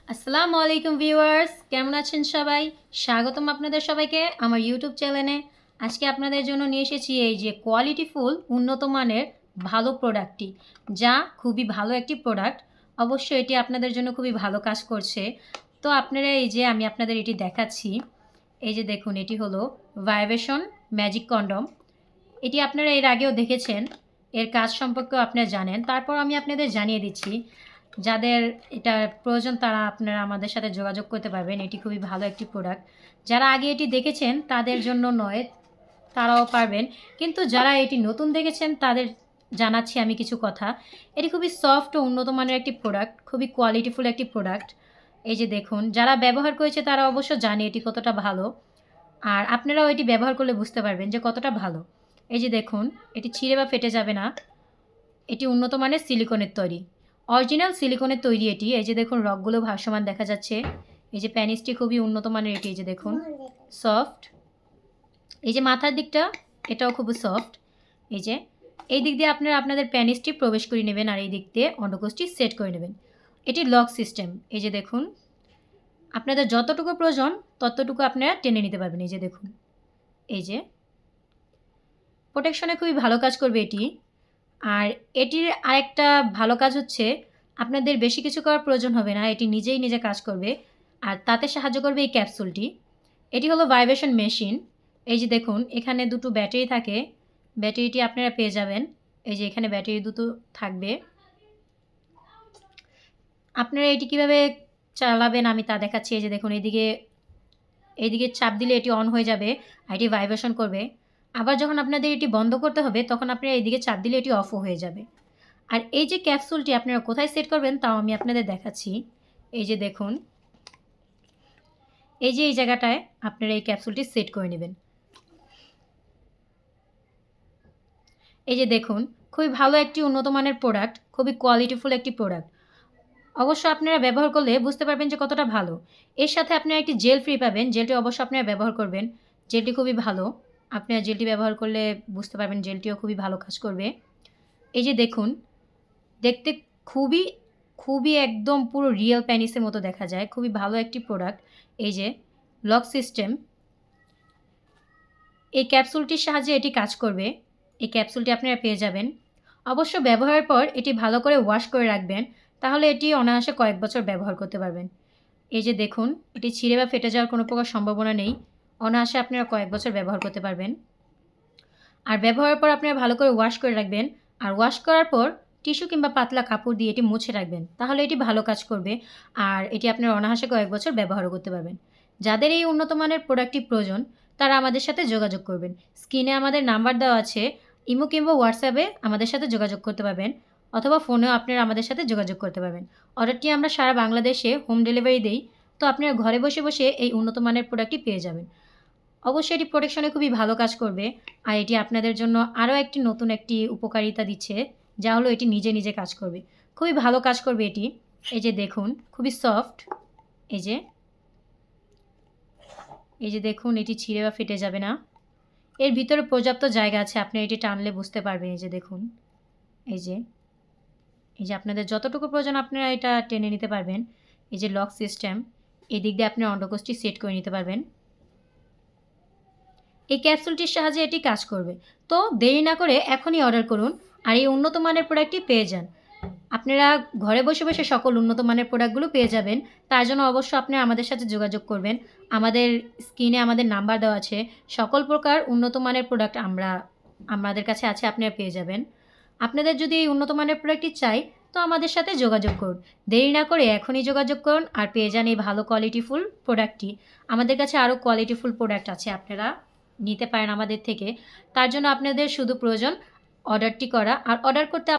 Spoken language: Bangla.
আসসালামু আলাইকুম ভিউয়ার্স, কেমন আছেন সবাই? স্বাগতম আপনাদের সবাইকে আমার ইউটিউব চ্যানেলে। আজকে আপনাদের জন্য নিয়ে এসেছি এই যে কোয়ালিটিফুল উন্নত মানের ভালো প্রোডাক্টটি, যা খুবই ভালো একটি প্রোডাক্ট। অবশ্যই এটি আপনাদের জন্য খুবই ভালো কাজ করছে। তো আপনারা এই যে আমি আপনাদের এটি দেখাচ্ছি। এই যে দেখুন, এটি হলো ভাইব্রেশন ম্যাজিক কন্ডম। এটি আপনারা এর আগেও দেখেছেন, এর কাজ সম্পর্কেও আপনারা জানেন। তারপর আমি আপনাদের জানিয়ে দিচ্ছি, যাদের এটা প্রয়োজন তারা আপনারা আমাদের সাথে যোগাযোগ করতে পারবেন। এটি খুবই ভালো একটি প্রোডাক্ট। যারা আগে এটি দেখেছেন তাদের জন্য নয়, তারাও পারবেন। কিন্তু যারা এটি নতুন দেখেছেন তাদের জানাচ্ছি আমি কিছু কথা। এটি খুবই সফট ও উন্নত মানের একটি প্রোডাক্ট, খুবই কোয়ালিটিফুল একটি প্রোডাক্ট। এই যে দেখুন, যারা ব্যবহার করেছে তারা অবশ্য জানে এটি কতটা ভালো। আর আপনারাও এটি ব্যবহার করলে বুঝতে পারবেন যে কতটা ভালো। এই যে দেখুন, এটি ছিঁড়ে বা ফেটে যাবে না। এটি উন্নত মানের সিলিকনের তৈরি, অরিজিনাল সিলিকনের তৈরি এটি। এই যে দেখুন, রগগুলো ভাসমান দেখা যাচ্ছে। এই যে প্যানিসটি খুবই উন্নত মানের এটি। এই যে দেখুন, সফট। এই যে মাথার দিকটা, এটাও খুব সফট। এই যে এই দিক দিয়ে আপনারা আপনাদের প্যানিসটি প্রবেশ করে নেবেন, আর এই দিক দিয়ে অন্ডকোষটি সেট করে নেবেন। এটি লক সিস্টেম। এই যে দেখুন, আপনাদের যতটুকু প্রয়োজন ততটুকু আপনারা টেনে নিতে পারবেন। এই যে দেখুন, এই যে প্রোটেকশনে খুবই ভালো কাজ করবে এটি। আর এটির আরেকটা ভালো কাজ হচ্ছে, আপনাদের বেশি কিছু করার প্রয়োজন হবে না, এটি নিজেই নিজে কাজ করবে। আর তাতে সাহায্য করবে এই ক্যাপসুলটি। এটি হলো ভাইব্রেশন মেশিন। এই যে দেখুন, এখানে দুটো ব্যাটারি থাকে। ব্যাটারিটি আপনারা পেয়ে যাবেন। এই যে এখানে ব্যাটারি দুটো থাকবে। আপনারা এটি কিভাবে চালাবেন আমি তা দেখাচ্ছি। এই যে দেখুন, এইদিকে চাপ দিলে এটি অন হয়ে যাবে আর এটি ভাইব্রেশন করবে। আবার যখন আপনাদের এটি বন্ধ করতে হবে তখন আপনারা এইদিকে চাপ দিলে এটি অফও হয়ে যাবে। আর এই যে ক্যাপসুলটি আপনারা কোথায় সেট করবেন তাও আমি আপনাদের দেখাচ্ছি। এই যে দেখুন, এই যে এই জায়গাটায় আপনারা এই ক্যাপসুলটি সেট করে নেবেন। এই যে দেখুন, খুবই ভালো একটি উন্নত মানের প্রোডাক্ট, খুবই কোয়ালিটিফুল একটি প্রোডাক্ট। অবশ্য আপনারা ব্যবহার করলে বুঝতে পারবেন যে কতটা ভালো। এর সাথে আপনারা একটি জেল ফ্রি পাবেন, জেলটি অবশ্য আপনারা ব্যবহার করবেন। জেলটি খুবই ভালো। আপনারা জেলটি ব্যবহার করলে বুঝতে পারবেন জেলটিও খুবই ভালো কাজ করবে। এই যে দেখুন, দেখতে খুবই খুবই একদম পুরো রিয়েল প্যানিসের মতো দেখা যায়। খুবই ভালো একটি প্রোডাক্ট। এই যে লক সিস্টেম, এই ক্যাপসুলটির সাহায্যে এটি কাজ করবে। এই ক্যাপসুলটি আপনারা পেয়ে যাবেন। অবশ্য ব্যবহারের পর এটি ভালো করে ওয়াশ করে রাখবেন, তাহলে এটি অনায়াসে কয়েক বছর ব্যবহার করতে পারবেন। এই যে দেখুন, এটি ছিঁড়ে বা ফেটে যাওয়ার কোনো প্রকার সম্ভাবনা নেই। অনায়াসে আপনারা কয়েক বছর ব্যবহার করতে পারবেন। আর ব্যবহারের পর আপনারা ভালো করে ওয়াশ করে রাখবেন। আর ওয়াশ করার পর টিস্যু কিংবা পাতলা কাপড় দিয়ে এটি মুছে রাখবেন, তাহলে এটি ভালো কাজ করবে। আর এটি আপনারা অনায়াসে কয়েক বছর ব্যবহারও করতে পারবেন। যাদের এই উন্নত মানের প্রোডাক্টটি প্রয়োজন তারা আমাদের সাথে যোগাযোগ করবেন। স্ক্রিনে আমাদের নাম্বার দেওয়া আছে, ইমো কিংবা হোয়াটসঅ্যাপে আমাদের সাথে যোগাযোগ করতে পারবেন, অথবা ফোনেও আপনারা আমাদের সাথে যোগাযোগ করতে পারবেন। অর্ডারটি আমরা সারা বাংলাদেশে হোম ডেলিভারি দিই। তো আপনারা ঘরে বসে বসে এই উন্নত মানের প্রোডাক্টটি পেয়ে যাবেন। অবশ্যই এটি প্রোটেকশনে খুবই ভালো কাজ করবে। আর এটি আপনাদের জন্য আরও একটি নতুন একটি উপকারিতা দিচ্ছে, যা হলো এটি নিজে নিজে কাজ করবে। খুবই ভালো কাজ করবে এটি। এই যে দেখুন, খুবই সফট। এই যে এই যে দেখুন, এটি ছিঁড়ে বা ফেটে যাবে না। এর ভিতরে পর্যাপ্ত জায়গা আছে, আপনি এটি টানলে বুঝতে পারবেন। এই যে দেখুন, এই যে এই যে আপনাদের যতটুকু প্রয়োজন আপনারা এটা টেনে নিতে পারবেন। এই যে লক সিস্টেম, এই দিক দিয়ে আপনার অন্ডকোষটি সেট করে নিতে পারবেন। এই ক্যাপসুলটির সাহায্যে এটি কাজ করবে। তো দেরি না করে এখনই অর্ডার করুন আর এই উন্নত মানের প্রোডাক্টটি পেয়ে যান। আপনারা ঘরে বসে বসে সকল উন্নত মানের প্রোডাক্টগুলো পেয়ে যাবেন। তার জন্য অবশ্যই আপনারা আমাদের সাথে যোগাযোগ করবেন। আমাদের স্ক্রিনে আমাদের নাম্বার দেওয়া আছে। সকল প্রকার উন্নত মানের প্রোডাক্ট আমাদের কাছে আছে, আপনারা পেয়ে যাবেন। আপনাদের যদি এই উন্নত মানের প্রোডাক্টটি চাই তো আমাদের সাথে যোগাযোগ করুন। দেরি না করে এখনই যোগাযোগ করুন আর পেয়ে যান এই ভালো কোয়ালিটিফুল প্রোডাক্টটি। আমাদের কাছে আরও কোয়ালিটিফুল প্রোডাক্ট আছে, আপনারা নিতে পারেন আমাদের থেকে। তার জন্য আপনাদের শুধু প্রয়োজন অর্ডারটি করা। আর অর্ডার করতে